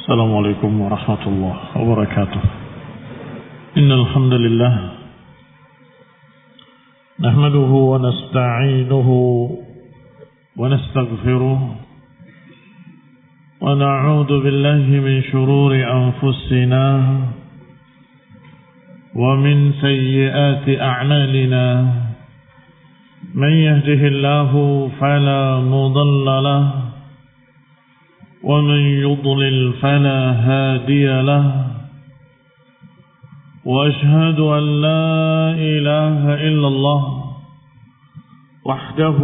السلام عليكم ورحمة الله وبركاته. إن الحمد لله نحمده ونستعينه ونستغفره ونعوذ بالله من شرور أنفسنا ومن سيئات أعمالنا. من يهده الله فلا مضل له ومن يضلل فلا هادي له. وأشهد أن لا إله إلا الله وحده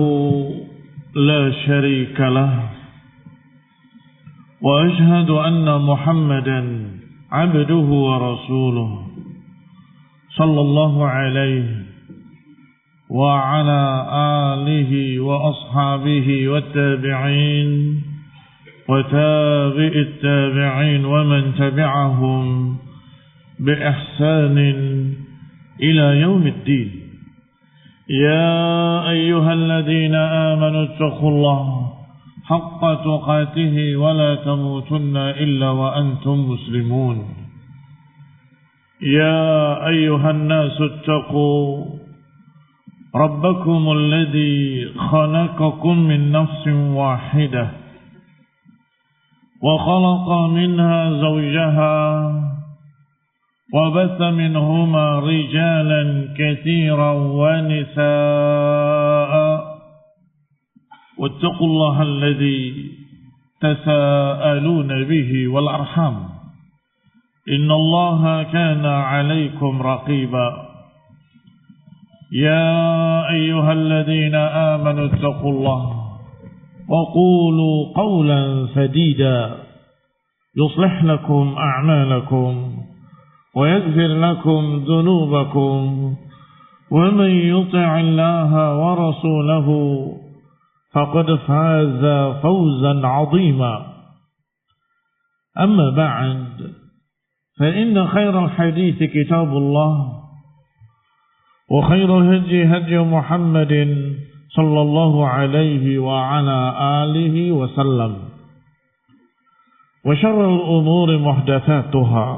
لا شريك له. وأشهد أن محمدا عبده ورسوله صلى الله عليه وعلى آله وأصحابه والتابعين وتابع التابعين ومن تبعهم بإحسان إلى يوم الدين. يا أيها الذين آمنوا اتقوا الله حق تقاته ولا تموتن إلا وأنتم مسلمون. يا أيها الناس اتقوا ربكم الذي خلقكم من نفس واحدة وخلق منها زوجها وبث منهما رجالا كثيرا ونساء واتقوا الله الذي تساءلون به والأرحام إن الله كان عليكم رقيبا. يا أيها الذين آمنوا اتقوا الله وقولوا قولا سديدا يصلح لكم أعمالكم ويغفر لكم ذنوبكم ومن يطع الله ورسوله فقد فاز فوزا عظيما. أما بعد فإن خير الحديث كتاب الله وخير الهدي هدي محمد صلى الله عليه وعلى آله وسلم وشر الأمور محدثاتها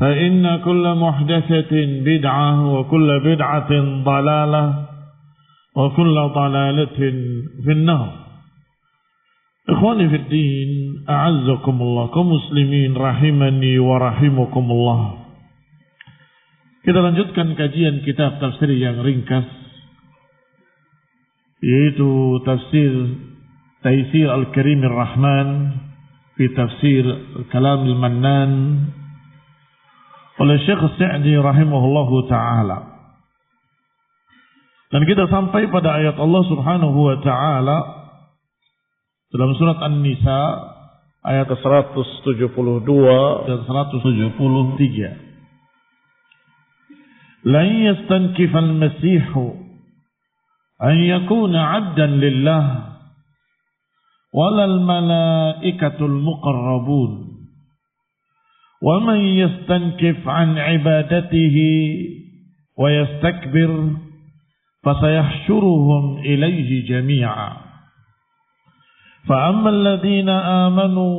فإن كل محدثة بدعة وكل بدعة ضلالة وكل ضلالة في النار. إخواني في الدين أعزكم الله كمسلمين rahimani wa rahimakumullah. Kita lanjutkan kajian kitab tafsir yang ringkas, yaitu tafsir Taisir Al-Karim Ar-Rahman fi tafsir Kalam Al-Mannan oleh Syekh Sa'di rahimahullahu ta'ala. Dan kita sampai pada ayat Allah subhanahu wa ta'ala dalam surat An-Nisa ayat 172 dan 173. Lan yastankifal masihu أن يكون عبدا لله ولا الملائكة المقربون ومن يستنكف عن عبادته ويستكبر فسيحشرهم إليه جميعا. فأما الذين آمنوا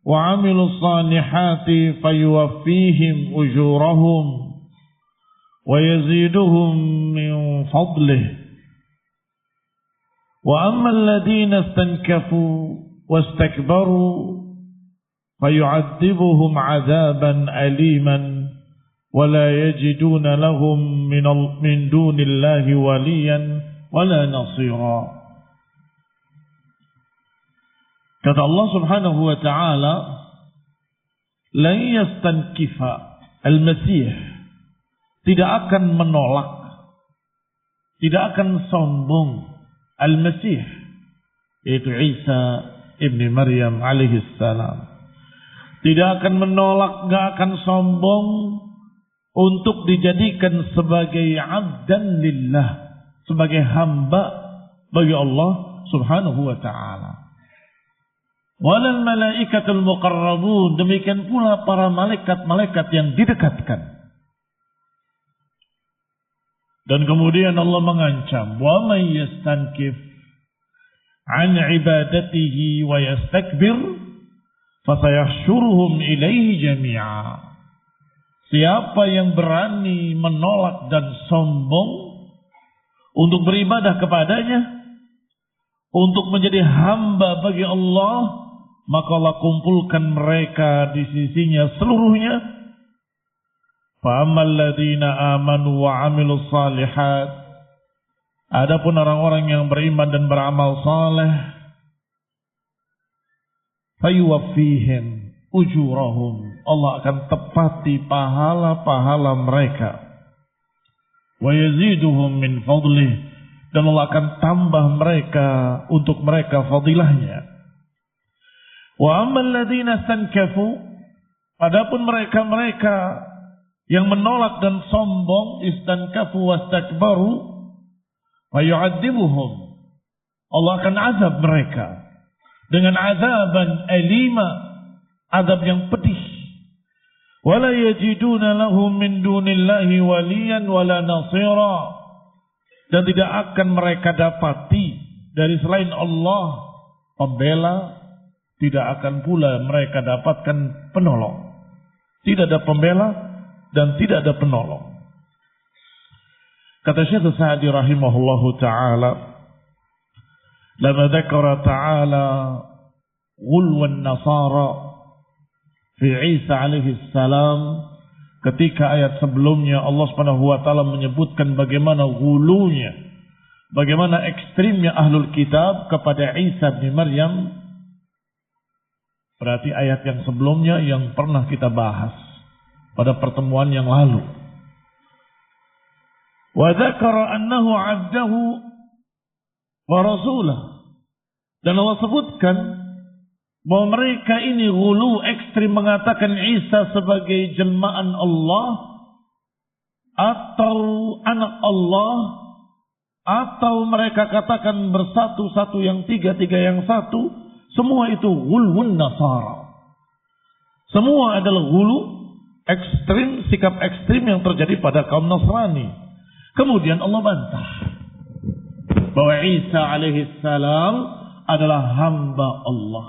وعملوا الصالحات فيوفيهم أجورهم ويزيدهم من فضله. وأما الذين استنكفوا واستكبروا فيعذبهم عذابا أليما ولا يجدون لهم من دون الله وليا ولا نصيرا. Kata Allah subhanahu wa ta'ala, lan yastankifa al-Masih, tidak akan menolak, tidak akan sombong Al-Masih, yaitu Isa ibn Maryam alaihi salam, tidak akan menolak, tidak akan sombong untuk dijadikan sebagai abdan lillah, sebagai hamba bagi Allah subhanahu wa ta'ala. Walal malaikatul muqarrabun, demikian pula para malaikat-malaikat yang didekatkan. Dan kemudian Allah mengancam, wa may yastankif an ibadatihi wa yastakbir fasayahsyuruhum ilaihi jami'a. Siapa yang berani menolak dan sombong untuk beribadah kepadanya, untuk menjadi hamba bagi Allah, maka Allah kumpulkan mereka di sisinya seluruhnya. Fa'ammal ladzina amanu wa 'amilus shalihat, adapun orang-orang yang beriman dan beramal saleh, fayuwaffihim ujurahum, Allah akan tepati pahala-pahala mereka. Wa yaziduhum min fadlih, dan Allah akan tambah mereka untuk mereka fadilahnya. Wa ammal ladzina stankafu, adapun mereka-mereka yang menolak dan sombong, istankafu wastakbaru, wa yu'adzibuhum, Allah akan azab mereka dengan azaban alima, azab yang pedih. Wala yajiduna lahum min dunillahi waliyan wala nasira, dan tidak akan mereka dapati dari selain Allah pembela, tidak akan pula mereka dapatkan penolong. Tidak ada pembela dan tidak ada penolong. Kata Syekh Sa'di rahimahullahu ta'ala, lama dzakara ta'ala ghulwan nasara fi Isa alaihi salam, ketika ayat sebelumnya Allah Subhanahu wa taala menyebutkan bagaimana ghulunya, bagaimana ekstrimnya ahlul kitab kepada Isa bin Maryam. Berarti ayat yang sebelumnya yang pernah kita bahas pada pertemuan yang lalu. Wa dzakara annahu 'abdahu wa rasulahu, dan Allah sebutkan bahwa mereka ini ghulu, ekstrim, mengatakan Isa sebagai jelmaan Allah atau anak Allah, atau mereka katakan bersatu satu yang tiga, tiga yang satu. Semua itu ghulwun nasara. Semua adalah ghulu, ekstrim, sikap ekstrim yang terjadi pada kaum Nasrani. Kemudian Allah bantah bahwa Isa alaihi salam adalah hamba Allah.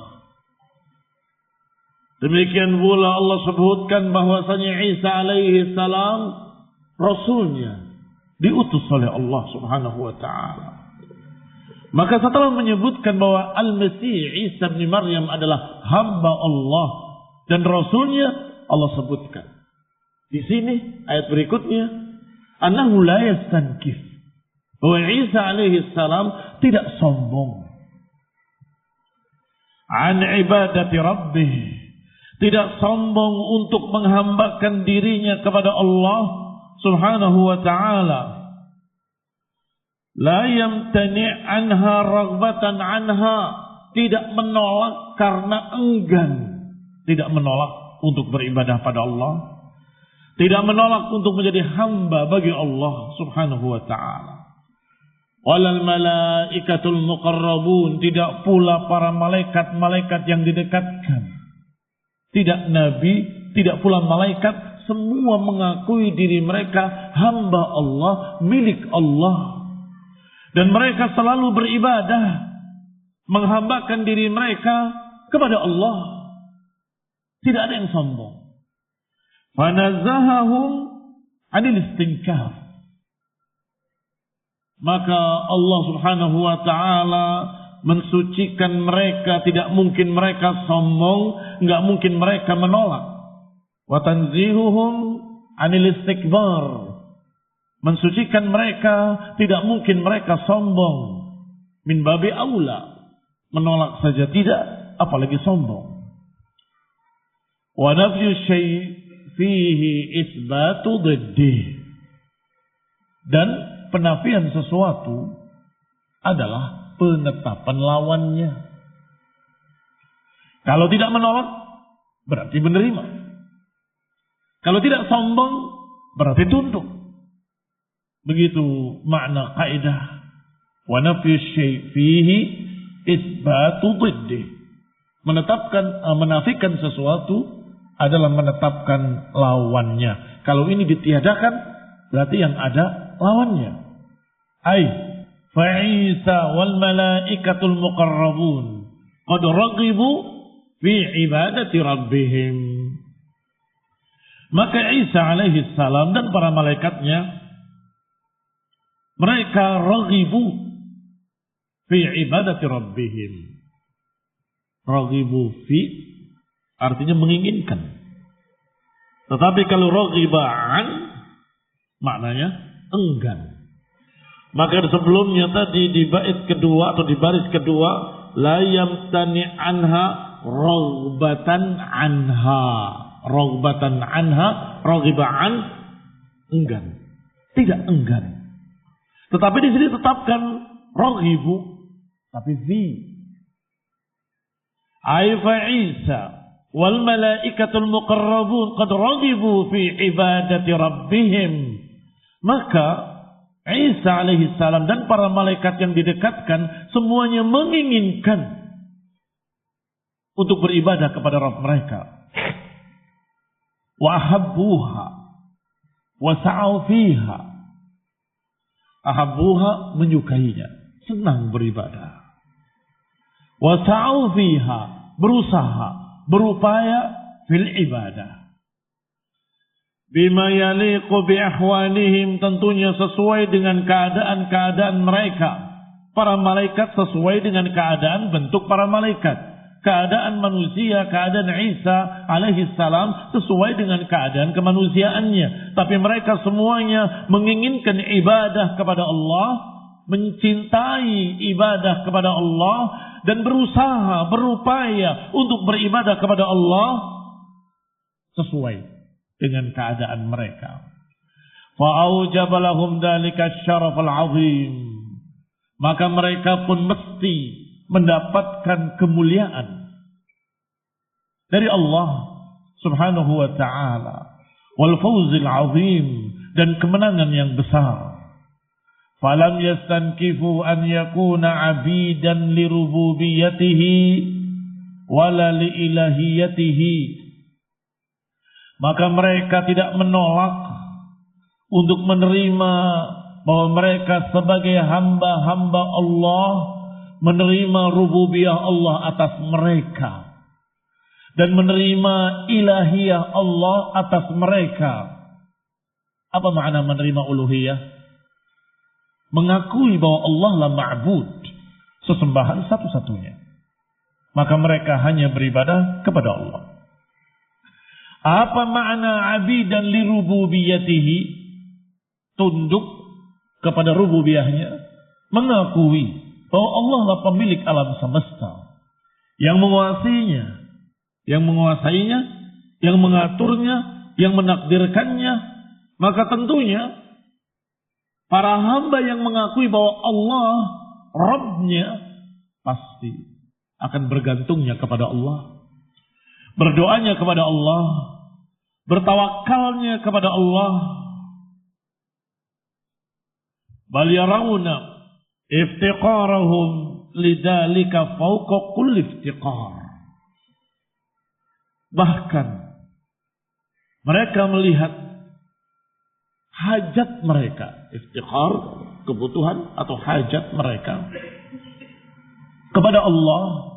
Demikian pula Allah sebutkan bahwasanya Isa alaihi salam rasulnya, diutus oleh Allah Subhanahu wa taala. Maka setelah menyebutkan bahwa Al-Masih Isa bin Maryam adalah hamba Allah dan rasulnya, Allah sebutkan di sini ayat berikutnya, annahu la yastankif, bahwa Isa alaihi salam tidak sombong an ibadati rabbih, tidak sombong untuk menghambakan dirinya kepada Allah Subhanahu wa ta'ala. La yamtani' anha raghbatan anha, tidak menolak karena enggan, tidak menolak untuk beribadah pada Allah, tidak menolak untuk menjadi hamba bagi Allah Subhanahu wa ta'ala. Walal malaikatul muqarrabun, tidak pula para malaikat-malaikat yang didekatkan. Tidak nabi, tidak pula malaikat, semua mengakui diri mereka hamba Allah, milik Allah. Dan mereka selalu beribadah, menghambakan diri mereka kepada Allah. Tidak ada yang sombong. Fanazahahum 'anil istinkaf. Maka Allah Subhanahu wa ta'ala mensucikan mereka, tidak mungkin mereka sombong, enggak mungkin mereka menolak. Wa tanzihuhum 'anil istikbar, mensucikan mereka, tidak mungkin mereka sombong. Min babi aula, menolak saja tidak, apalagi sombong. Wa nafyu syai' fihi isbatu diddih, dan penafian sesuatu adalah penetapan lawannya. Kalau tidak menolak, berarti menerima. Kalau tidak sombong, berarti tunduk. Begitu makna kaidah. Wa nafyu syai' fihi isbatu diddih. Menafikan sesuatu adalah menetapkan lawannya. Kalau ini ditiadakan, berarti yang ada lawannya. Fa Isa wal malaikatul muqarrabun qad ragibu fi ibadati rabbihim. Maka Isa alaihi salam dan para malaikatnya mereka raghibu fi ibadati rabbihim. Raghibu fi artinya menginginkan. Tetapi kalau raghiba'an maknanya enggan. Maka sebelumnya tadi di bait kedua atau di baris kedua la yamtani anha raghbatan anha. Raghbatan anha, raghiba'an enggan. Tidak enggan. Tetapi di sini tetapkan raghibu tapi fi. Ai fa Isa wal malaikatul muqarrabun qad raghibu fi ibadati rabbihim. Maka Isa alaihi salam dan para malaikat yang didekatkan semuanya menginginkan untuk beribadah kepada Rabb mereka. Wa ahabbuha wa sa'u fiha. Ahabbuha menyukainya, senang beribadah. Wa sa'u fiha, berusaha, berupaya fil ibadah. Bima yaliqu bi ahwalihim, tentunya sesuai dengan keadaan-keadaan mereka. Para malaikat sesuai dengan keadaan bentuk para malaikat. Keadaan manusia, keadaan Isa alaihi salam sesuai dengan keadaan kemanusiaannya. Tapi mereka semuanya menginginkan ibadah kepada Allah, mencintai ibadah kepada Allah, dan berusaha, berupaya untuk beribadah kepada Allah sesuai dengan keadaan mereka. Fa'aujab lahum dzalika asy-syarafal 'azim. Maka mereka pun mesti mendapatkan kemuliaan dari Allah Subhanahu wa taala, wal fawzil 'azim, dan kemenangan yang besar. Falam yastankifu an yakuna 'abidan li rububiyyatihi wala li ilahiyatihi. Maka mereka tidak menolak untuk menerima bahwa mereka sebagai hamba-hamba Allah, menerima rububiyah Allah atas mereka dan menerima ilahiyah Allah atas mereka. Apa makna menerima uluhiyah? Mengakui bahwa Allah lah ma'bud, sesembahan satu-satunya. Maka mereka hanya beribadah kepada Allah. Apa makna abidan li rububiyatihi? Tunduk kepada rububiyahnya, mengakui bahwa Allah lah pemilik alam semesta, yang menguasainya, yang mengaturnya, yang menakdirkannya. Maka tentunya para hamba yang mengakui bahwa Allah Rabbnya pasti akan bergantungnya kepada Allah, berdoanya kepada Allah, bertawakalnya kepada Allah. Bal yarawna iftiqarahum lidzalika fawqa kulli iftiqar. Bahkan mereka melihat hajat mereka, iftiqar, kebutuhan atau hajat mereka kepada Allah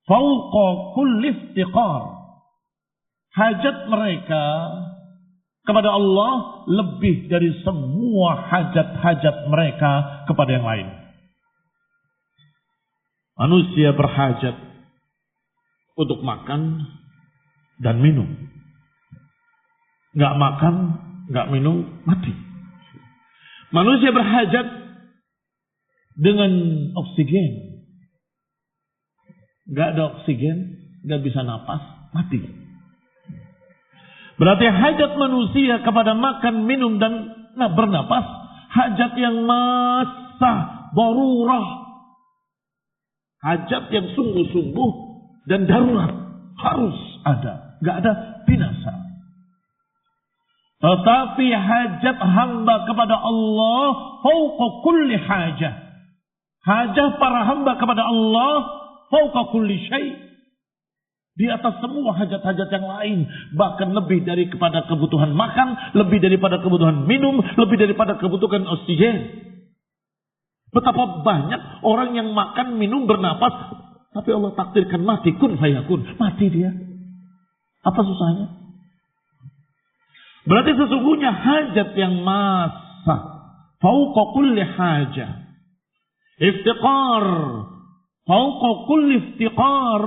fawqa kulli iftiqar. Hajat mereka kepada Allah lebih dari semua hajat-hajat mereka kepada yang lain. Manusia berhajat untuk makan dan minum. Nggak makan, nggak minum, mati. Manusia berhajat dengan oksigen. Nggak ada oksigen, nggak bisa napas, mati. Berarti hajat manusia kepada makan, minum, dan bernapas, hajat yang massah, darurah. Hajat yang sungguh-sungguh dan darurat. Harus ada. Gak ada binasa. Tetapi hajat hamba kepada Allah fauqa kulli hajah. Hajat para hamba kepada Allah fauqa kulli syai'. Di atas semua hajat-hajat yang lain. Bahkan lebih daripada kebutuhan makan, lebih daripada kebutuhan minum, lebih daripada kebutuhan oksigen. Betapa banyak orang yang makan, minum, bernapas Tapi Allah takdirkan mati, kun fayakun. Mati dia. Apa susahnya? Berarti sesungguhnya hajat yang masa. Fauqa kulli hajah. Iftiqar. Fauqa kulli iftiqar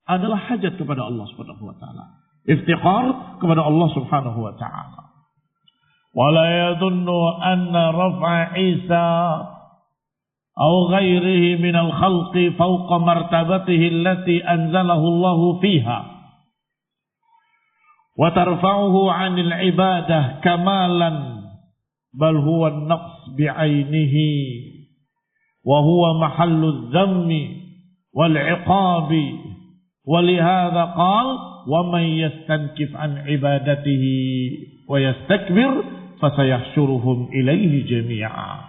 adalah hajat kepada Allah Subhanahu wa taala. Iftiqar kepada Allah Subhanahu wa taala. Wala yadhunnu anna raf'a Isa aw ghairihi min al-khalqi fawqa martabatihi allati anzalahu Allah fiha wa tarfa'uhu 'anil ibadah kamalan bal huwa an-naqs bi'ainihi wa huwa mahallu adh-dhammi wal 'iqabi wa lihadha qala wa man yastankif 'an ibadatihi wa yastakbir fasayahsyuruhum ilaihi jami'a.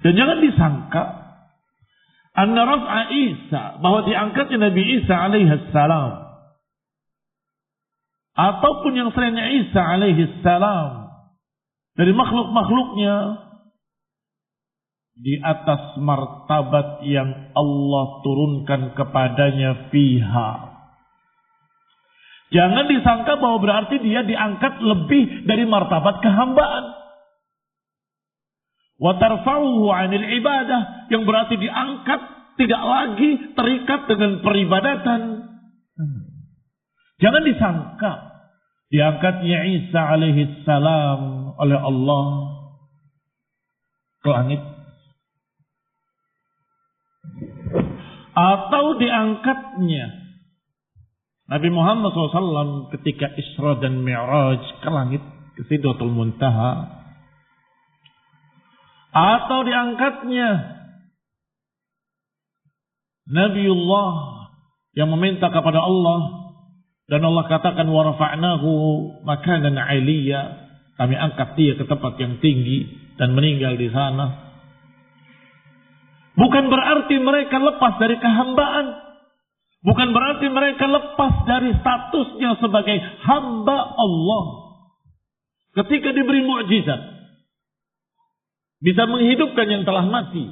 Dan jangan disangka anna raf'a Isa, bahwa diangkatnya Nabi Isa alaihi salam ataupun yang selainnya Isa alaihi salam dari makhluk-makhluknya di atas martabat yang Allah turunkan kepadanya fiha. Jangan disangka bahwa berarti dia diangkat lebih dari martabat kehambaan. Wa tarfa'uhu 'anil ibadah, yang berarti diangkat tidak lagi terikat dengan peribadatan. Jangan disangka diangkatnya Isa alaihi salam oleh Allah ke langit, atau diangkatnya Nabi Muhammad SAW ketika Isra dan Mi'raj ke langit, ke Sidratul Muntaha, atau diangkatnya Nabiullah yang meminta kepada Allah dan Allah katakan wa rafa'nahu makanan 'aliyya, kami angkat dia ke tempat yang tinggi dan meninggal di sana. Bukan berarti mereka lepas dari kehambaan, bukan berarti mereka lepas dari statusnya sebagai hamba Allah. Ketika diberi mukjizat, bisa menghidupkan yang telah mati.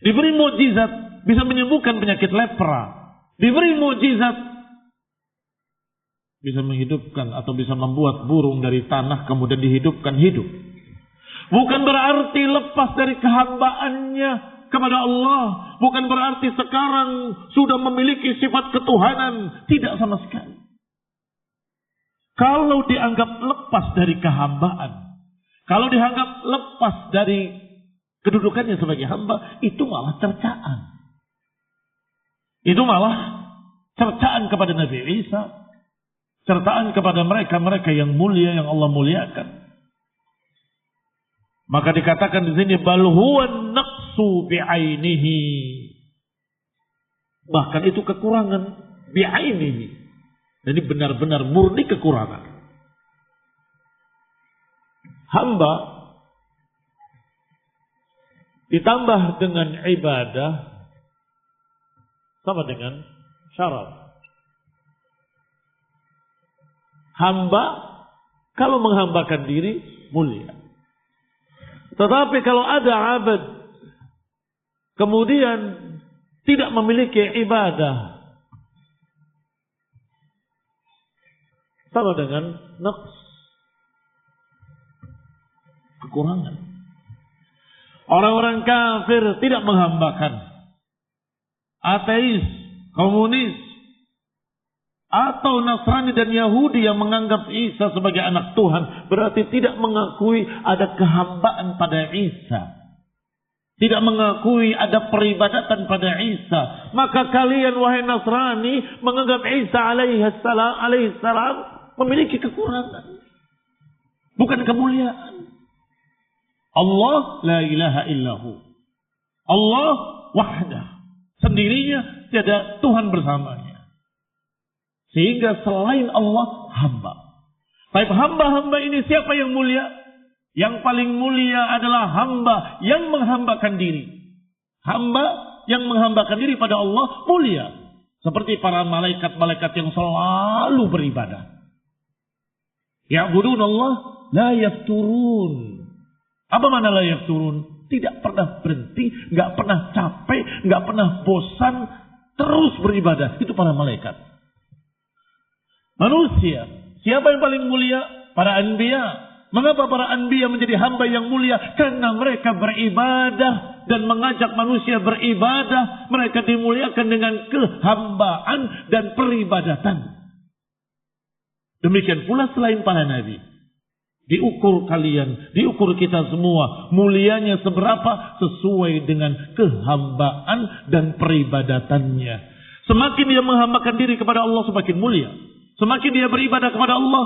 Diberi mukjizat, bisa menyembuhkan penyakit lepra. Diberi mukjizat, bisa menghidupkan atau bisa membuat burung dari tanah kemudian dihidupkan hidup. Bukan berarti lepas dari kehambaannya kepada Allah. Bukan berarti sekarang sudah memiliki sifat ketuhanan. Tidak sama sekali. Kalau dianggap lepas dari kehambaan, kalau dianggap lepas dari kedudukannya sebagai hamba, itu malah cercaan. Itu malah cercaan kepada Nabi Isa, cercaan kepada mereka-mereka yang mulia, yang Allah muliakan. Maka dikatakan di sini bal huwa naqsu bi'ainihi. Bahkan itu kekurangan bi'ainihi. Jadi benar-benar murni kekurangan. Hamba ditambah dengan ibadah sama dengan syarat. Hamba kalau menghambakan diri mulia. Tetapi kalau ada abad kemudian tidak memiliki ibadah, sama dengan naqs, kekurangan. Orang-orang kafir tidak menghambakan, ateis, komunis, atau Nasrani dan Yahudi yang menganggap Isa sebagai anak Tuhan, berarti tidak mengakui ada kehambaan pada Isa, tidak mengakui ada peribadatan pada Isa. Maka kalian wahai Nasrani menganggap Isa alaihissalam memiliki kekurangan, bukan kemuliaan. Allah la ilaha illahu. Allah wahdah, sendirinya, tiada Tuhan bersamanya. Sehingga selain Allah hamba. Tapi hamba-hamba ini siapa yang mulia? Yang paling mulia adalah hamba yang menghambakan diri. Hamba yang menghambakan diri pada Allah mulia. Seperti para malaikat-malaikat yang selalu beribadah. Ya'budun Allah la yafturun. Apa makna la yafturun? Tidak pernah berhenti, nggak pernah capek, nggak pernah bosan, terus beribadah. Itu para malaikat. Manusia, siapa yang paling mulia? Para anbiya. Mengapa para anbiya menjadi hamba yang mulia? Karena mereka beribadah dan mengajak manusia beribadah. Mereka dimuliakan dengan kehambaan dan peribadatan. Demikian pula selain para nabi. Diukur kalian, diukur kita semua. Mulianya seberapa? Sesuai dengan kehambaan dan peribadatannya. Semakin dia menghambakan diri kepada Allah, semakin mulia. Semakin dia beribadah kepada Allah,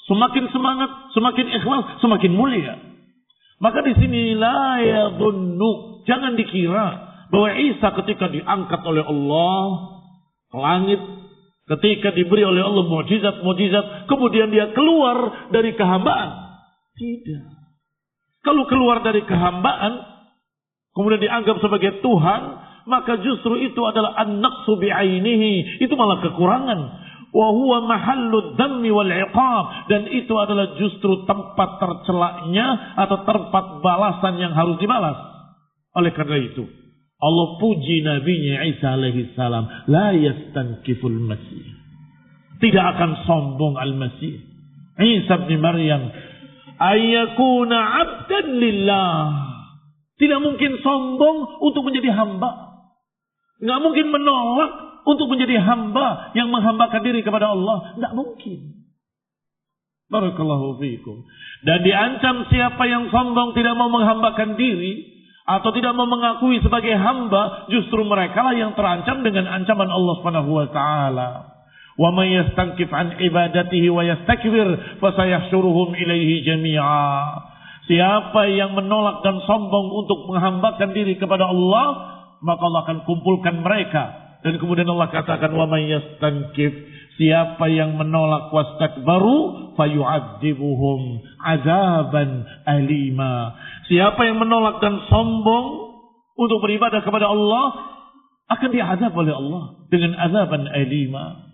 semakin semangat, semakin ikhlas, semakin mulia. Maka di sini la yadhunnu, jangan dikira bahwa Isa ketika diangkat oleh Allah ke langit, ketika diberi oleh Allah mukjizat-mukjizat, kemudian dia keluar dari kehambaan. Tidak. Kalau keluar dari kehambaan, kemudian dianggap sebagai Tuhan, maka justru itu adalah an-naqsu bi'ainihi. Itu malah kekurangan. Wa huwa mahallud dhammi wal iqab, dan itu adalah justru tempat tercelaknya atau tempat balasan yang harus dibalas. Oleh karena itu Allah puji nabinya Isa alaihi salam, la yastankiful masih, tidak akan sombong al-masih Isa bin Maryam, ayyakuna abdan lillah, tidak mungkin sombong untuk menjadi hamba, nggak mungkin menolak untuk menjadi hamba yang menghambakan diri kepada Allah. Tidak mungkin. Barakallahu fiikum. Dan diancam siapa yang sombong tidak mau menghambakan diri atau tidak mau mengakui sebagai hamba, justru mereka lah yang terancam dengan ancaman Allah Subhanahu wa taala. Wa may yastankif an ibadatihi wa yastakbir fasayahsyuruhum ilaihi jami'a. Siapa yang menolak dan sombong untuk menghambakan diri kepada Allah, maka Allah akan kumpulkan mereka. Dan kemudian Allah katakan wa may yastankif, siapa yang menolak wastakbaru fayu'adzibuhum azaban alima. Siapa yang menolak dan sombong untuk beribadah kepada Allah akan diazab oleh Allah dengan azaban alima.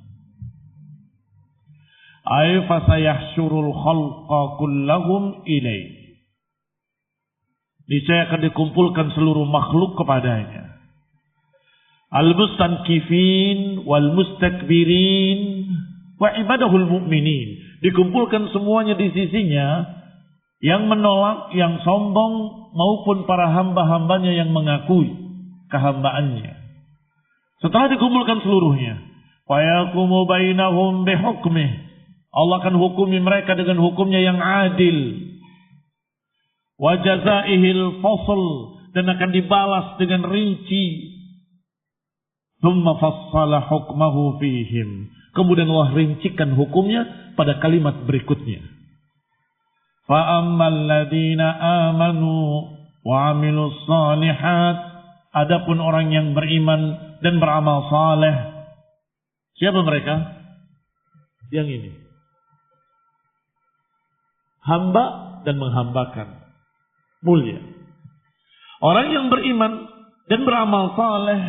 Ay fasayahsyurul khalqa kullahum ilaih. Niscaya akan dikumpulkan seluruh makhluk kepadanya. Al-mustankifin wal mustakbirin wa ibadahul mu'minin. Dikumpulkan semuanya di sisinya, yang menolak, yang sombong, maupun para hamba-hambanya yang mengakui kehambaannya. Setelah dikumpulkan seluruhnya, wa yaqumu bainahum bihukmih, Allah akan hukumi mereka dengan hukumnya yang adil. Wa jazaihil fasl, dan akan dibalas dengan rinci. Thumma fassala hukmahu fihim. Kemudian Allah rincikan hukumnya pada kalimat berikutnya. Fa ammal ladzina amanu wa 'amilus shalihat. Adapun orang yang beriman dan beramal saleh. Siapa mereka? Yang ini. Hamba dan menghambakan. Mulia. Orang yang beriman dan beramal saleh,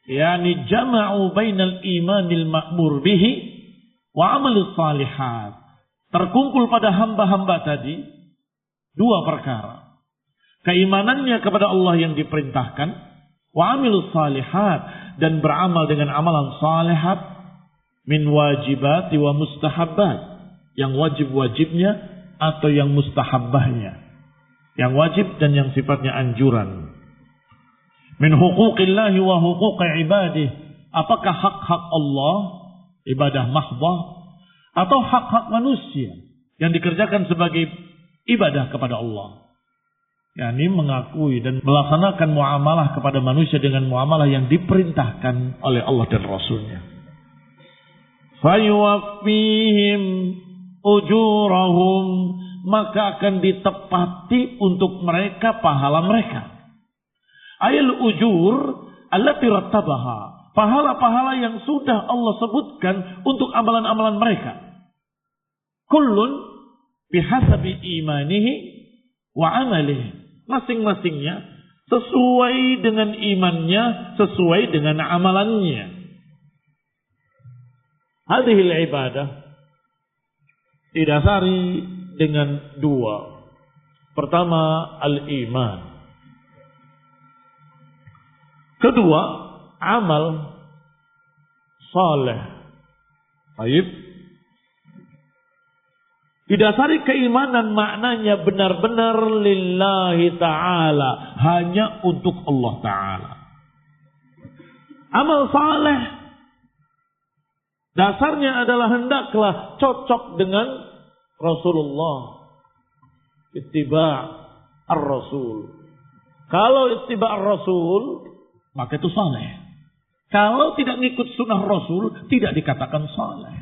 yani jama'u bainal imanil ma'mur bihi wa amalus salihat. Terkumpul pada hamba-hamba tadi dua perkara. Keimanannya kepada Allah yang diperintahkan, wa amilus salihat, dan beramal dengan amalan salihat, min wajibati wa mustahabbat, yang wajib-wajibnya atau yang mustahabbahnya, yang wajib dan yang sifatnya anjuran. Min huquqillahi wa huquqi ibadih, apakah hak-hak Allah, ibadah mahdah, atau hak-hak manusia yang dikerjakan sebagai ibadah kepada Allah. yakni mengakui dan melaksanakan muamalah kepada manusia dengan muamalah yang diperintahkan oleh Allah dan Rasulnya. Fayuwaffihim ujurahum, maka akan ditepati untuk mereka pahala mereka. Ayal ujur allati rattabaha, pahala-pahala yang sudah Allah sebutkan untuk amalan-amalan mereka. Kullun bihasabi imanihi wa amalihi, masing-masingnya sesuai dengan imannya, sesuai dengan amalannya. Hadhil ibadah didasari dengan dua. Pertama, al-iman. Kedua, amal saleh. Baik. Didasari keimanan maknanya benar-benar lillahi ta'ala. Hanya untuk Allah ta'ala. Amal saleh dasarnya adalah hendaklah cocok dengan Rasulullah. Ittiba' ar-Rasul. Kalau ittiba' ar-Rasul, maka itu saleh. Kalau tidak ngikut sunnah Rasul, tidak dikatakan saleh.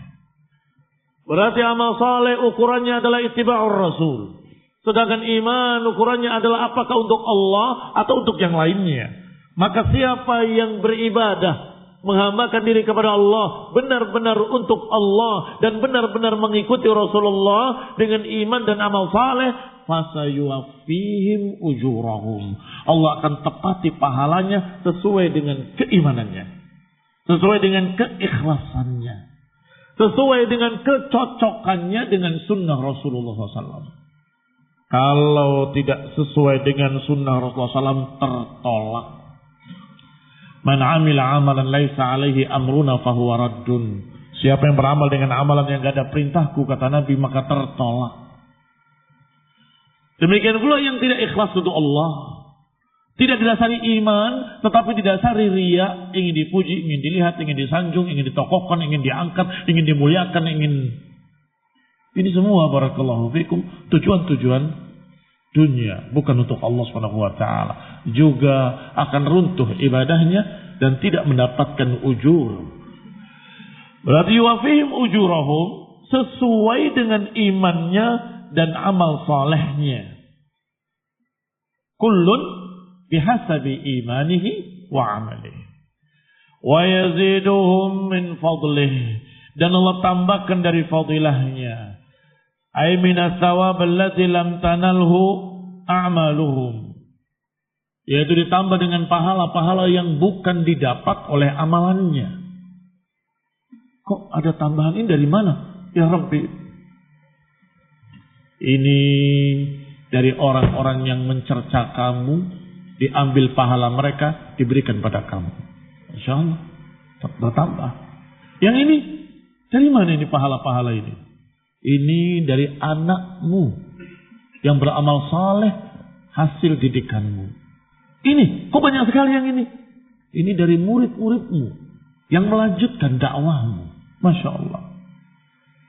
Berarti amal saleh ukurannya adalah ittiba'ur Rasul. Sedangkan iman ukurannya adalah apakah untuk Allah atau untuk yang lainnya. Maka siapa yang beribadah, menghambakan diri kepada Allah, benar-benar untuk Allah dan benar-benar mengikuti Rasulullah dengan iman dan amal saleh, fasayuwaffihim ujurahum. Allah akan tepati pahalanya sesuai dengan keimanannya, sesuai dengan keikhlasannya, sesuai dengan kecocokannya dengan sunnah Rasulullah SAW. Kalau tidak sesuai dengan sunnah Rasulullah SAW, tertolak. Man amila amalan laisa alaihi amruna fahuwa raddun. Siapa yang beramal dengan amalan yang tidak ada perintahku, kata Nabi, maka tertolak. Demikian pula yang tidak ikhlas untuk Allah, tidak didasari iman, tetapi didasari riya, ingin dipuji, ingin dilihat, ingin disanjung, ingin ditokohkan, ingin diangkat, ingin dimuliakan, ini semua barakallahu fikum tujuan-tujuan dunia, bukan untuk Allah Subhanahu wa taala. Juga akan runtuh ibadahnya dan tidak mendapatkan ujur. Berarti wafihim ujurahum, sesuai dengan imannya dan amal salehnya. Kullun bihasabi imanihi wa amalihi. Wa yaziduhum min fadlihi. Dan Allah tambahkan dari fadilahnya. Ay minas thawab alladzi lam tanalhu a'maluhum. Yaitu ditambah dengan pahala-pahala yang bukan didapat oleh amalannya. Kok ada tambahan ini dari mana? Ya Rabbi. Ini dari orang-orang yang mencerca kamu, diambil pahala mereka, diberikan pada kamu. Insya Allah bertambah. Yang ini dari mana ini pahala-pahala ini? Ini dari anakmu yang beramal saleh, hasil didikanmu. Ini kok banyak sekali yang ini? Ini dari murid-muridmu yang melanjutkan dakwahmu. Masya Allah.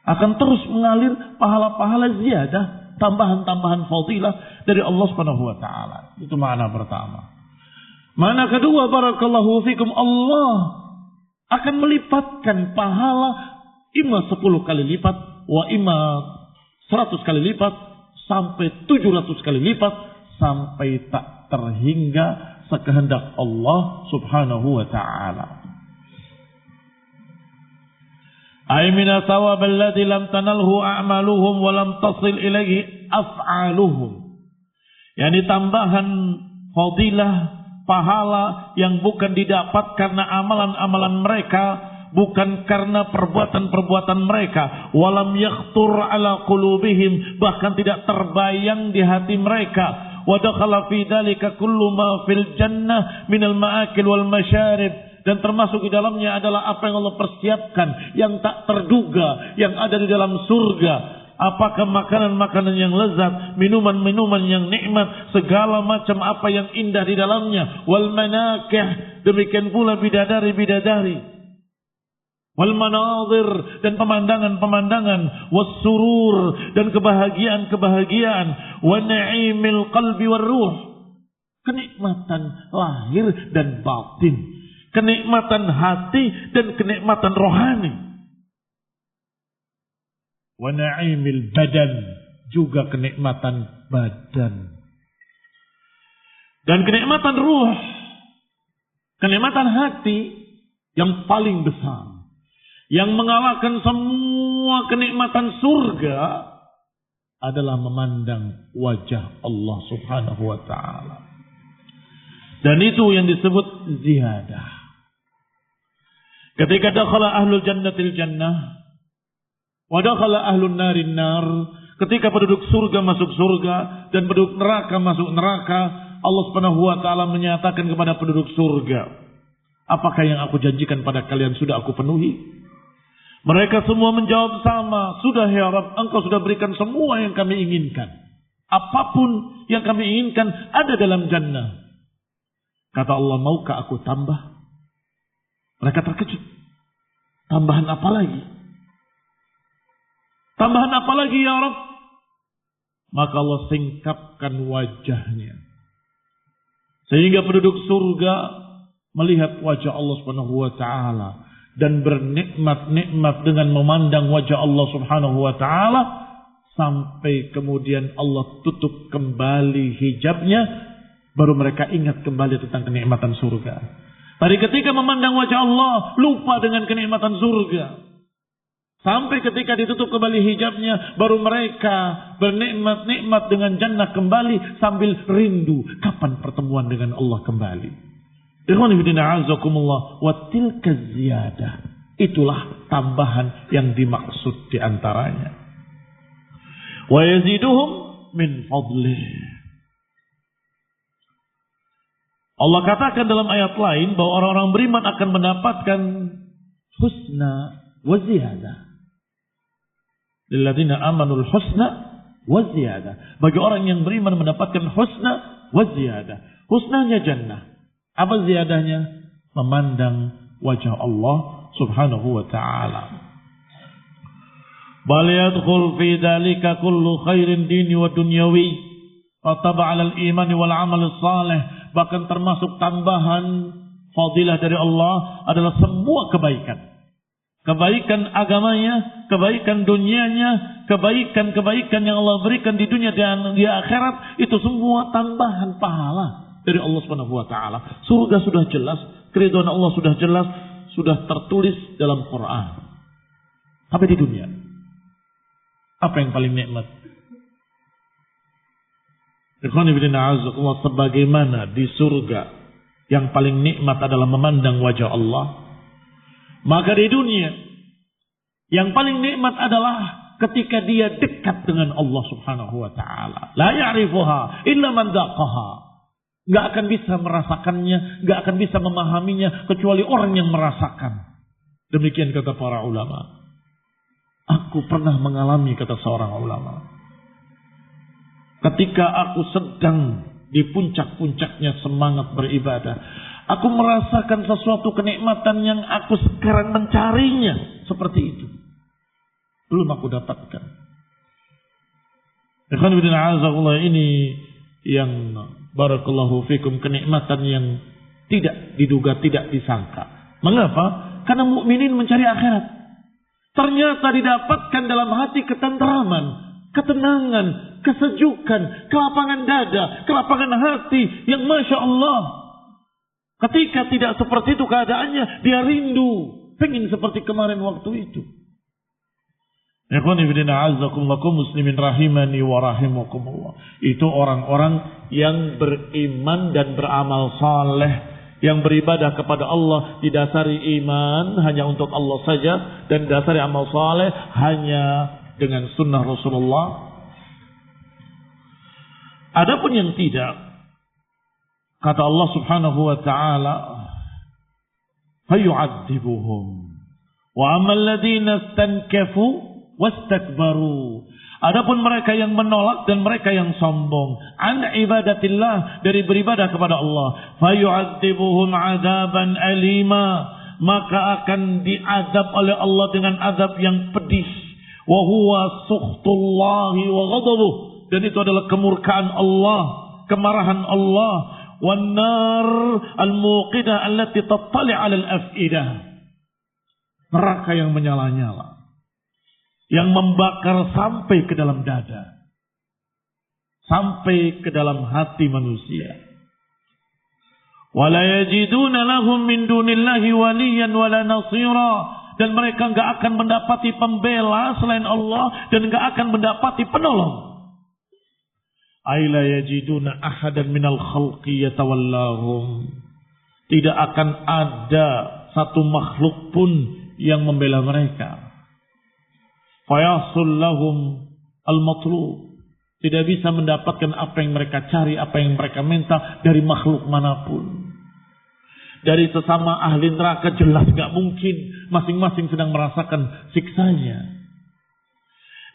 Akan terus mengalir pahala-pahala ziyadah, tambahan-tambahan fadilah dari Allah Subhanahu wa taala. Itu makna pertama. Makna kedua, barakallahu fikum, Allah akan melipatkan pahala ima 10 kali lipat, wa ima 100 kali lipat, sampai 700 kali lipat, sampai tak terhingga sekehendak Allah Subhanahu wa taala. Ay mina thawab alladhi lam tanalhu a'maluhum wa lam tasil ilaihi af'aluhum. Yani tambahan fadilah, pahala yang bukan didapat karena amalan-amalan mereka, bukan karena perbuatan-perbuatan mereka. Walam yakhtur ala qulubihim, bahkan tidak terbayang di hati mereka. Wa dakhala fi dzalika kullu ma fil jannah minal ma'akil wal masyarib. Dan termasuk di dalamnya adalah apa yang Allah persiapkan, yang tak terduga, yang ada di dalam surga. Apakah makanan-makanan yang lezat, minuman-minuman yang nikmat, segala macam apa yang indah di dalamnya. Wal manakih, demikian pula bidadari-bidadari. Wal manazir, dan pemandangan-pemandangan. Was surur, dan kebahagiaan-kebahagiaan. Wa na'imil qalbi war ruh, kenikmatan lahir dan batin. Kenikmatan hati dan kenikmatan rohani. Wa na'imil badan, juga kenikmatan badan. Dan kenikmatan ruh, kenikmatan hati yang paling besar, yang mengalahkan semua kenikmatan surga, adalah memandang wajah Allah Subhanahu wa taala. Dan itu yang disebut ziyadah. Ketika dakhala ahlul jannatil jannah wa dakhala ahlun narin nar, Ketika penduduk surga masuk surga dan penduduk neraka masuk neraka, Allah Subhanahu wa taala menyatakan kepada penduduk surga, apakah yang aku janjikan pada kalian sudah aku penuhi? Mereka semua menjawab sama, sudah ya Rabb, engkau sudah berikan semua yang kami inginkan. Apapun yang kami inginkan ada dalam jannah. Kata Allah, maukah aku tambah? Mereka terkejut. Tambahan apa lagi? Tambahan apa lagi ya Rabb? Maka Allah singkapkan wajahnya. Sehingga penduduk surga melihat wajah Allah Subhanahu wa taala dan bernikmat-nikmat dengan memandang wajah Allah Subhanahu wa taala sampai kemudian Allah tutup kembali hijabnya, baru mereka ingat kembali tentang kenikmatan surga. Tadi ketika memandang wajah Allah lupa dengan kenikmatan surga. Sampai ketika ditutup kembali hijabnya, baru mereka bernikmat-nikmat dengan jannah kembali sambil rindu kapan pertemuan dengan Allah kembali. Ikhwan fillah azakumullah, wa tilka ziyadah. Itulah tambahan yang dimaksud di antaranya. Wa yaziduhum min fadlih. Allah katakan dalam ayat lain bahwa orang-orang beriman akan mendapatkan husna wa ziyadah. Lilladzina amanul husna wa ziyadah. Bagi orang yang beriman mendapatkan husna wa ziyadah. Husnanya jannah. Apa ziyadahnya? Memandang wajah Allah Subhanahu wa ta'ala. Bal yadkhul fi dzalika kullu khairin dini wa dunyawi wa taba' 'alal iman wal 'amal salih. Bahkan termasuk tambahan fadilah dari Allah adalah semua kebaikan. Kebaikan agamanya, kebaikan dunianya, kebaikan-kebaikan yang Allah berikan di dunia dan di akhirat, itu semua tambahan pahala dari Allah Subhanahu wa taala. Surga sudah jelas, keridhaan Allah sudah jelas, sudah tertulis dalam Quran. Tapi di dunia, apa yang paling nikmat? Sebagaimana di surga yang paling nikmat adalah memandang wajah Allah, maka di dunia yang paling nikmat adalah ketika dia dekat dengan Allah Subhanahu wa taala. La ya'rifuha illa man dzaqaha. Enggak akan bisa merasakannya, enggak akan bisa memahaminya kecuali orang yang merasakan. Demikian kata para ulama. Aku pernah mengalami, kata seorang ulama, ketika aku sedang di puncak-puncaknya semangat beribadah, aku merasakan sesuatu kenikmatan yang aku sekarang mencarinya. Seperti itu. Belum aku dapatkan. Ikhwan fillah azakumullah, ini yang barakallahu fikum, kenikmatan yang tidak diduga, tidak disangka. Mengapa? Karena mukminin mencari akhirat. Ternyata didapatkan dalam hati ketenteraman, ketenangan, kesejukan, kelapangan dada, kelapangan hati yang Masya Allah. Ketika tidak seperti itu keadaannya, dia rindu, pengen seperti kemarin waktu itu. Muslimin rahimani wa rahimakumullah. Itu orang-orang yang beriman dan beramal saleh, yang beribadah kepada Allah didasari iman hanya untuk Allah saja, dan didasari amal saleh hanya dengan sunnah Rasulullah. Adapun yang tidak, kata Allah Subhanahu wa ta'ala, fayu'adzibuhum wa ammal ladzina istankafu wastakbaru. Adapun mereka yang menolak dan mereka yang sombong an ibadatillah, dari beribadah kepada Allah, fayu'adzibuhum 'adzaban alima, maka akan diazab oleh Allah dengan azab yang pedih. Wa huwa sukhtullahi wa ghadabuh, dan itu adalah kemurkaan Allah, kemarahan Allah. Wan-nar al-muqidah allati tattali' 'ala al-af'idah, neraka yang menyala-nyala, yang membakar sampai ke dalam dada, sampai ke dalam hati manusia. Wala yajiduna lahum min dunillahi waliyan wala nasira, dan mereka enggak akan mendapati pembela selain Allah dan enggak akan mendapati penolong. Aila yajiduna ahadan minal khalqi yatawallahum, tidak akan ada satu makhluk pun yang membela mereka. Fayasul lahum al-matlub. Tidak bisa mendapatkan apa yang mereka cari, apa yang mereka minta dari makhluk manapun. Dari sesama ahli neraka jelas gak mungkin. Masing-masing sedang merasakan siksanya.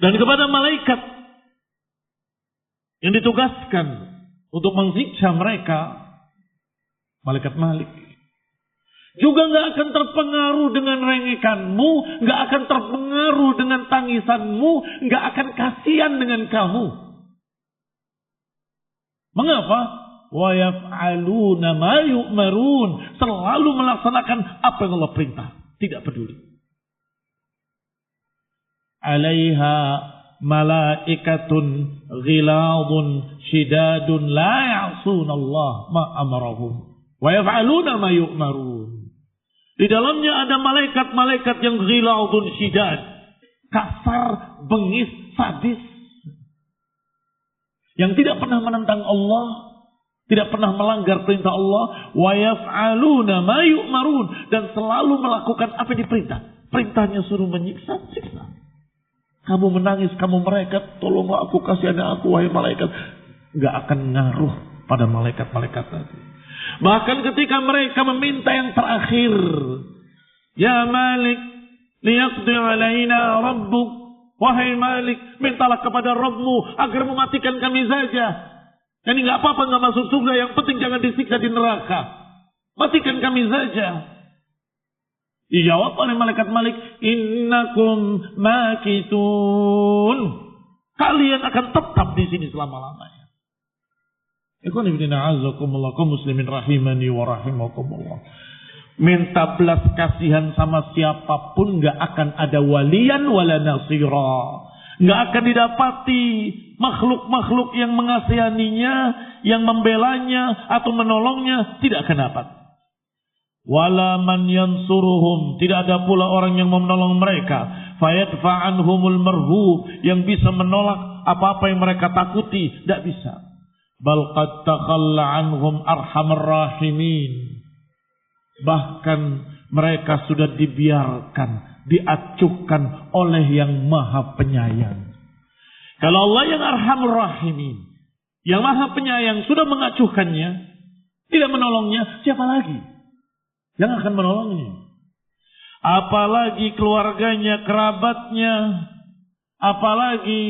Dan kepada malaikat yang ditugaskan untuk mensiksa mereka, malaikat Malik, juga gak akan terpengaruh dengan rengekanmu, gak akan terpengaruh dengan tangisanmu, gak akan kasihan dengan kamu. Mengapa? Wa yaf'aluna ma yu'marun. Selalu melaksanakan apa yang Allah perintah. Tidak peduli. Alaiha malaikatun ghiladun shidadun la ya'sun Allah ma amarahum. Wa yaf'aluna ma yu'marun. Di dalamnya ada malaikat-malaikat yang ghiladun shidad. Kasar, bengis, sadis. Yang tidak pernah menentang Allah, tidak pernah melanggar perintah Allah, wa yaf'aluna ma yu'marun, dan selalu melakukan apa yang diperintah. Perintahnya suruh menyiksa, siksa. Kamu menangis, kamu mereka, tolonglah aku, kasihani aku, wahai malaikat. Gak akan ngaruh pada malaikat-malaikat tadi. Bahkan ketika mereka meminta yang terakhir, ya Malik, liyaqdi alaina rabbuk. Wahai Malik, mintalah kepada Rabbmu agar mematikan kami saja. Jadi gak apa-apa gak masuk surga, yang penting jangan disiksa di neraka. Matikan kami saja. Dijawab oleh malaikat Malik, innakum makitun. Kalian akan tetap di sini selama-lamanya. Ikhwan fillah, a'azzakumullah, kaum muslimin rahimani wa rahimakumullah. Minta belas kasihan sama siapapun gak akan ada waliyan wala nasira. Gak akan didapati makhluk-makhluk yang mengasihaninya, yang membelanya atau menolongnya, tidak akan dapat. Wala man yansuruhum, tidak ada pula orang yang menolong mereka. Fayadfa'anhumul marhub, yang bisa menolak apa-apa yang mereka takuti, tidak bisa. Bal qad takhalla anhum arhamar rahimin. Bahkan mereka sudah dibiarkan, diacuhkan oleh yang maha penyayang. Kalau Allah yang arhamur rahimin, yang maha penyayang sudah mengacuhkannya, tidak menolongnya, siapa lagi yang akan menolongnya? Apalagi keluarganya, kerabatnya, apalagi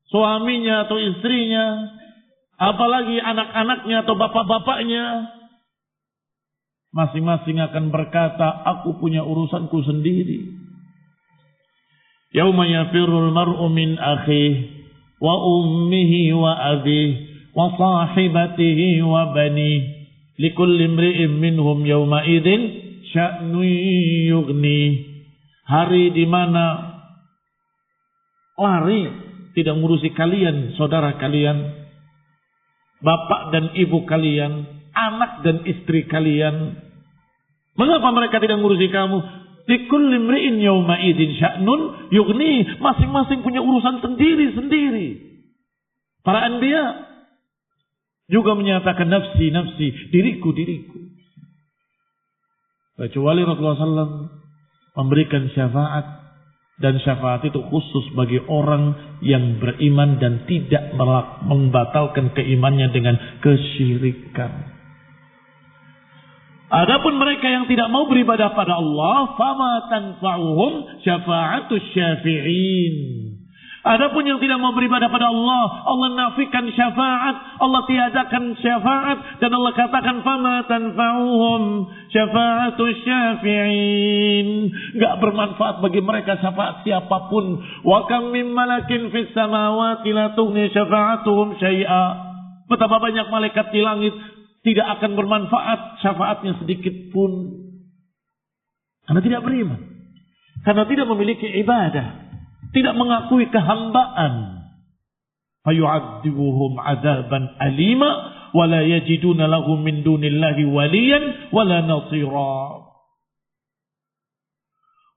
suaminya atau istrinya, apalagi anak-anaknya atau bapak-bapaknya. Masing-masing akan berkata, aku punya urusanku sendiri. Yauma yafirul mar'u min akhihi wa ummihi wa abihi wa sahibatihi wa banihi likulli imri'in minhum yawma idzin sya'nun yughni. Hari di mana lari, tidak ngurusi kalian, saudara kalian, bapak dan ibu kalian, anak dan istri kalian. Mengapa mereka tidak ngurusi kamu? Likulli imri'in yawma idzin sya'nun yughni. Masing-masing punya urusan sendiri-sendiri. Para anbiya juga menyatakan nafsi, nafsi, diriku, diriku. Kecuali Rasulullah SAW memberikan syafaat. Dan syafaat itu khusus bagi orang yang beriman dan tidak membatalkan keimannya dengan kesyirikan. Adapun mereka yang tidak mau beribadah pada Allah, fama tanfa'uhum syafa'atus syafi'in. Adapun yang tidak mau beribadah pada Allah, Allah nafikan syafaat, Allah tiadakan syafaat, dan Allah katakan fama tanfa'uhum syafa'atus syafi'in. Gak bermanfaat bagi mereka syafaat siapapun. Wa kam min malakin fis samawati la tughni syafa'atuhum syai'a. Betapa banyak malaikat di langit, tidak akan bermanfaat syafaatnya sedikit pun. Karena tidak beriman. Karena tidak memiliki ibadah. Tidak mengakui kehambaan. Fayu'adzibuhum 'adzaban alima wa la yajiduna lahum min dunillahi waliyan wa la nasira.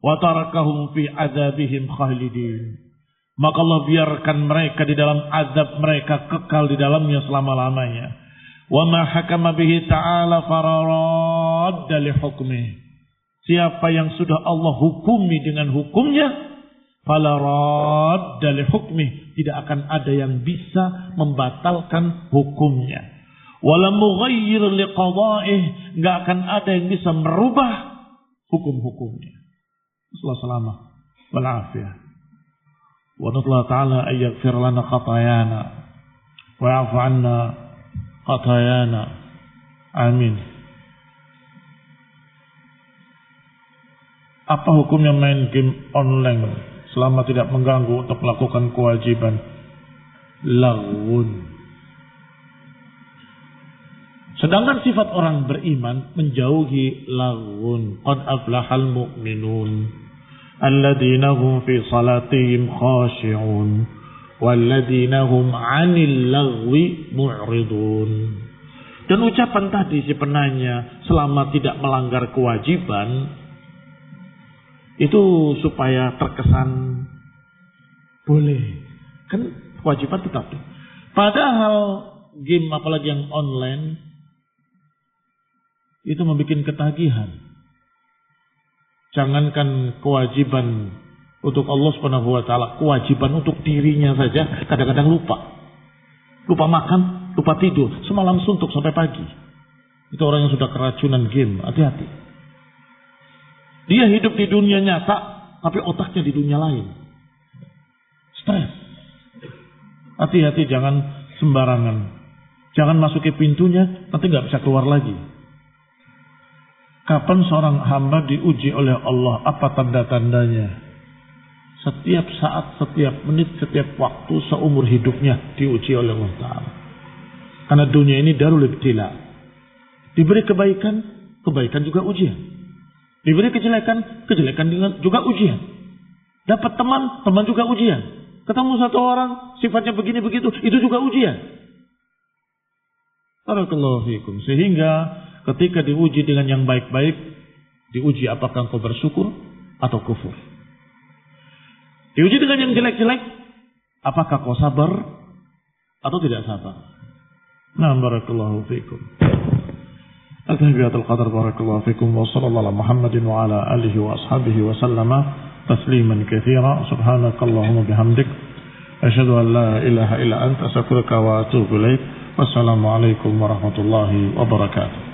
Wa tarakahum fi 'adzabihim khalidin. Maka Allah biarkan mereka di dalam azab mereka, kekal di dalamnya selama-lamanya. Wa ma hakama bihi ta'ala fararadda li hukmihi. Siapa yang sudah Allah hukumi dengan hukumnya, fala radda li hukmih, tidak akan ada yang bisa membatalkan hukumnya. Wala mughayyir li qada'ih, enggak akan ada yang bisa merubah hukum-hukumnya. Sallallahu wal afiyah. Wa nadallahu ta'ala ay yaghfir lana khatayana wa ya'fu 'anna khatayana. Amin. Apa hukumnya main game online selama tidak mengganggu untuk melakukan kewajiban? Laghun. Sedangkan sifat orang beriman menjauhi laghun. Qad aflahal mu'minun alladzina hum fi salatihim khashi'un walladzina hum 'anil laghwi mu'ridun. Dan ucapan tadi si penanya selama tidak melanggar kewajiban itu supaya terkesan boleh. Kan kewajiban tetap. Padahal game apalagi yang online itu membuat ketagihan. Jangankan kewajiban untuk Allah Subhanahu wa taala, kewajiban untuk dirinya saja kadang-kadang lupa. Lupa makan, lupa tidur, semalam suntuk sampai pagi. Itu orang yang sudah keracunan game, hati-hati. Dia hidup di dunia nyata, tapi otaknya di dunia lain. Stres. Hati-hati, jangan sembarangan. Jangan masuki pintunya, nanti nggak bisa keluar lagi. Kapan seorang hamba diuji oleh Allah? Apa tanda-tandanya? Setiap saat, setiap menit, setiap waktu, seumur hidupnya diuji oleh Allah Ta'ala. Karena dunia ini darul ibtila. Diberi kebaikan, kebaikan juga ujian. Diberi kejelekan, kejelekan juga ujian. Dapat teman, teman juga ujian. Ketemu satu orang, sifatnya begini begitu, itu juga ujian. Barakallahu fiikum. Sehingga ketika diuji dengan yang baik-baik, diuji apakah engkau bersyukur atau kufur. Diuji dengan yang jelek-jelek, apakah kau sabar atau tidak sabar. Nah, barakallahu fiikum. Al-tahbiyatul qadar, barakallahu fikum, wa sallallahu ala Muhammadin wa ala alihi wa ashabihi wa sallama tasliman katsira. Subhanakallahumma bihamdik asyhadu an la ilaha illa anta astaghfiruka wa atubu ilaik. Wassalamu alaikum warahmatullahi wabarakatuh.